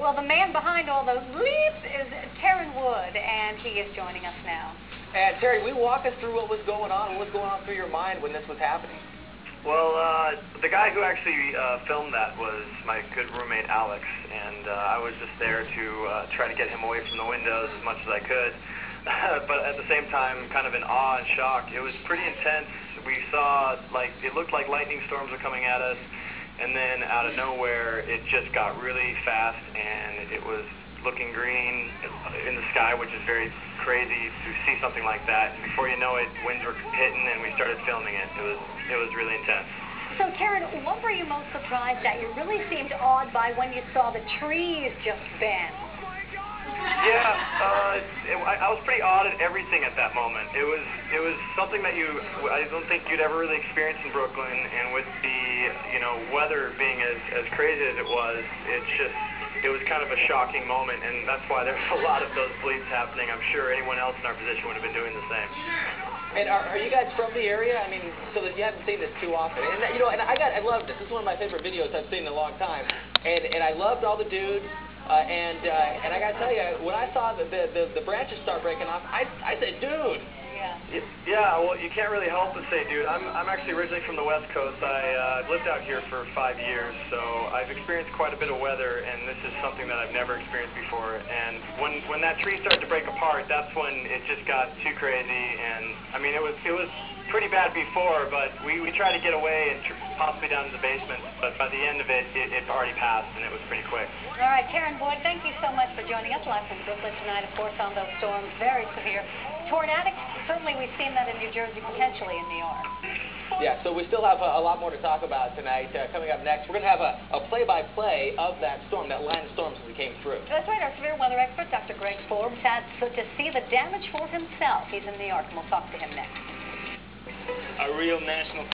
Well, the man behind all those bleeps is Terran Wood, and he is joining us now. And Terry, will you walk us through what was going on through your mind when this was happening? Well, the guy who actually filmed that was my good roommate, Alex, and I was just there to try to get him away from the windows as much as I could. But at the same time, kind of in awe and shock. It was pretty intense. We saw, it looked like lightning storms were coming at us, and then out of nowhere, it just got really fast, and it was looking green in the sky, which is very crazy to see something like that. And before you know it, winds were hitting, and we started filming it. It was really intense. So, Terran, what were you most surprised at? You really seemed awed by when you saw the trees just bend. Yeah, I was pretty awed at everything at that moment. It was something that I don't think you'd ever really experienced in Brooklyn, and with the weather being as crazy as it was, it was kind of a shocking moment, and that's why there's a lot of those bleeps happening. I'm sure anyone else in our position would have been doing the same. And are you guys from the area? I mean, so that you haven't seen this too often. And and I loved this. This is one of my favorite videos I've seen in a long time. And I loved all the dudes. And I gotta tell you, when I saw the branches start breaking off, I said, dude. Yeah, well, you can't really help but say, dude. I'm actually originally from the West Coast. I've lived out here for 5 years, so I've experienced quite a bit of weather, and this is something that I've never experienced before. And when that tree started to break apart, that's when it just got too crazy. And I mean, it was pretty bad before, but we tried to get away and possibly down to the basement. But by the end of it, it's already passed, and it was pretty quick. All right, Terran Wood, thank you so much for joining us live from Brooklyn tonight. Of course, on those storms, very severe. Tornadic, certainly we've seen that in New Jersey, potentially in New York. Yeah, so we still have a lot more to talk about tonight. Coming up next, we're going to have a play-by-play of that storm, that line of storms as it came through. That's right, our severe weather expert, Dr. Greg Forbes, had to see the damage for himself. He's in New York, and we'll talk to him next. A real national